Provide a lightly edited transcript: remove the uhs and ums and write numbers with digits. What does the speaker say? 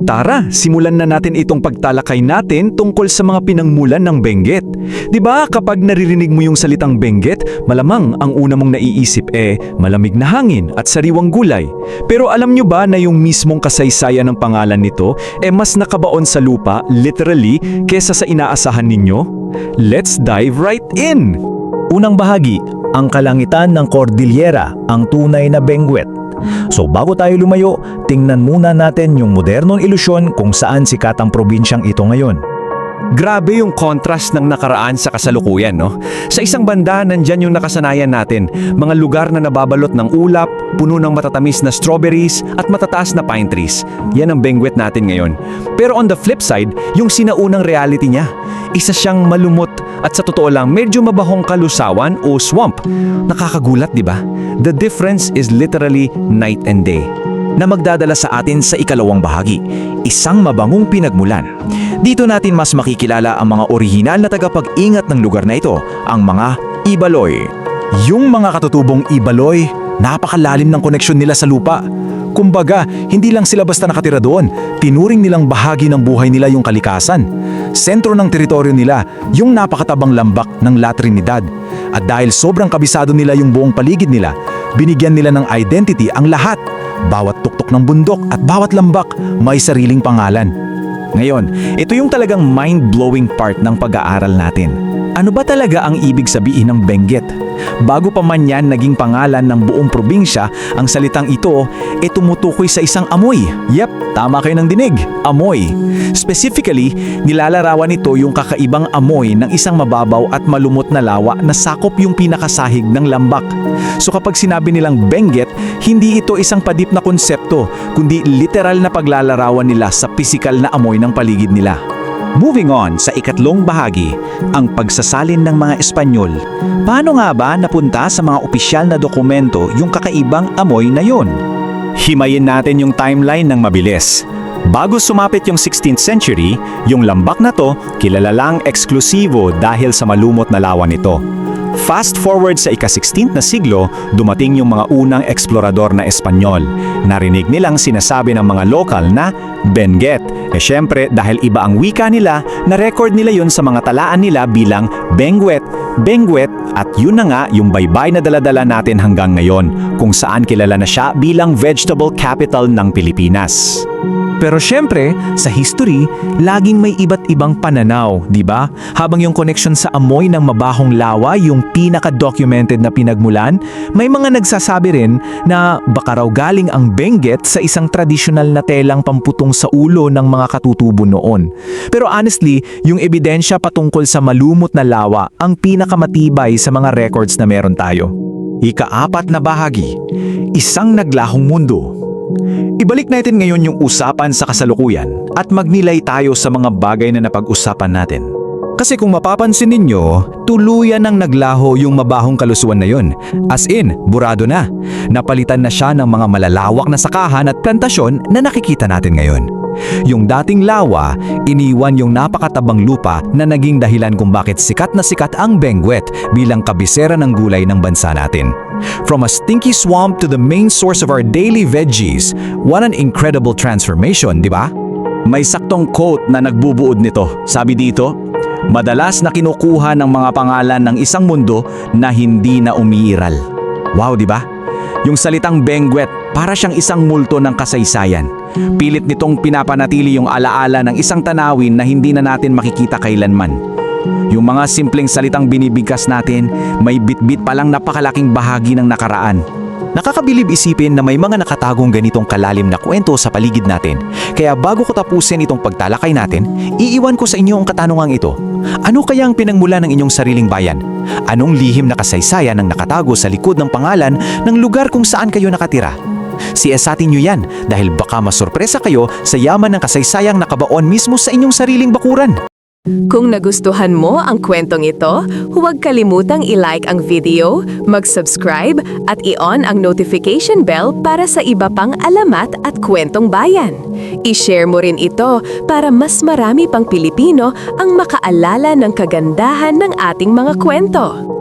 Tara, simulan na natin itong pagtalakay natin tungkol sa mga pinangmulan ng Benguet. 'Di ba kapag naririnig mo yung salitang Benguet, malamang ang una mong naiisip malamig na hangin at sariwang gulay. Pero alam nyo ba na yung mismong kasaysayan ng pangalan nito mas nakabaon sa lupa, literally, kesa sa inaasahan ninyo? Let's dive right in! Unang bahagi, ang kalangitan ng Cordillera, ang tunay na Benguet. So bago tayo lumayo, tingnan muna natin yung modernong ilusyon kung saan sikat ang probinsyang ito ngayon. Grabe yung contrast ng nakaraan sa kasalukuyan, no? Sa isang banda, nandyan yung nakasanayan natin. Mga lugar na nababalot ng ulap, puno ng matatamis na strawberries at matataas na pine trees. Yan ang Benguet natin ngayon. Pero on the flip side, yung sinaunang reality niya. Isa siyang malumot at sa totoo lang, medyo mabahong kalusawan o swamp. Nakakagulat, di ba? The difference is literally night and day. Na magdadala sa atin sa ikalawang bahagi, isang mabangong pinagmulan. Dito natin mas makikilala ang mga orihinal na tagapag-ingat ng lugar na ito, ang mga Ibaloy. Yung mga katutubong Ibaloy, napakalalim ng koneksyon nila sa lupa. Kumbaga, hindi lang sila basta nakatira doon, tinuring nilang bahagi ng buhay nila yung kalikasan. Sentro ng teritoryo nila, yung napakatabang lambak ng La Trinidad. At dahil sobrang kabisado nila yung buong paligid nila, binigyan nila ng identity ang lahat. Bawat tuktok ng bundok at bawat lambak may sariling pangalan. Ngayon, ito yung talagang mind-blowing part ng pag-aaral natin. Ano ba talaga ang ibig sabihin ng Benguet? Bago pa man yan naging pangalan ng buong probinsya, ang salitang ito tumutukoy sa isang amoy. Yep, tama kayo ng dinig, amoy. Specifically, nilalarawan nito yung kakaibang amoy ng isang mababaw at malumot na lawa na sakop yung pinakasahig ng lambak. So kapag sinabi nilang Benguet, hindi ito isang padip na konsepto, kundi literal na paglalarawan nila sa pisikal na amoy ng paligid nila. Moving on sa ikatlong bahagi, ang pagsasalin ng mga Espanyol. Paano nga ba napunta sa mga opisyal na dokumento yung kakaibang amoy na yon? Himayin natin yung timeline ng mabilis. Bago sumapit yung 16th century, yung lambak na to kilala lang eksklusibo dahil sa malumot na lawa nito. Fast forward sa ika-16th na siglo, dumating yung mga unang eksplorador na Espanyol. Narinig nilang sinasabi ng mga lokal na Benguet. Syempre, dahil iba ang wika nila, na-record nila yun sa mga talaan nila bilang Benguet, Benguet, at yun na nga yung baybay na daladala natin hanggang ngayon, kung saan kilala na siya bilang vegetable capital ng Pilipinas. Pero syempre, sa history, laging may iba't ibang pananaw, di ba? Habang yung connection sa amoy ng mabahong lawa yung pinaka-documented na pinagmulan, may mga nagsasabi rin na baka raw galing ang Benguet sa isang tradisyonal na telang pamputong sa ulo ng mga katutubo noon. Pero honestly, yung ebidensya patungkol sa malumot na lawa ang pinakamatibay sa mga records na meron tayo. Ika-apat na bahagi, isang naglahong mundo. Ibalik natin ngayon yung usapan sa kasalukuyan at magnilay tayo sa mga bagay na napag-usapan natin. Kasi kung mapapansin ninyo, tuluyan nang naglaho yung mabahong kalusuan na yun. As in, burado na. Napalitan na siya ng mga malalawak na sakahan at plantasyon na nakikita natin ngayon. Yung dating lawa, iniwan yung napakatabang lupa na naging dahilan kung bakit sikat na sikat ang Benguet bilang kabisera ng gulay ng bansa natin. From a stinky swamp to the main source of our daily veggies, what an incredible transformation, di ba? May saktong quote na nagbubuod nito. Sabi dito, madalas na kinukuha ng mga pangalan ng isang mundo na hindi na umiiral. Wow, di ba? Yung salitang Benguet, para siyang isang multo ng kasaysayan. Pilit nitong pinapanatili yung alaala ng isang tanawin na hindi na natin makikita kailanman. Yung mga simpleng salitang binibigkas natin, may bitbit palang napakalaking bahagi ng nakaraan. Nakakabilib isipin na may mga nakatagong ganitong kalalim na kwento sa paligid natin. Kaya bago ko tapusin itong pagtalakay natin, iiwan ko sa inyo ang katanungang ito. Ano kaya ang pinagmula ng inyong sariling bayan? Anong lihim na kasaysayan ang nakatago sa likod ng pangalan ng lugar kung saan kayo nakatira? Siyasatin nyo yan dahil baka masurpresa kayo sa yaman ng kasaysayang nakabaon mismo sa inyong sariling bakuran. Kung nagustuhan mo ang kwentong ito, huwag kalimutang i-like ang video, mag-subscribe at i-on ang notification bell para sa iba pang alamat at kwentong bayan. I-share mo rin ito para mas marami pang Pilipino ang makaalala ng kagandahan ng ating mga kwento.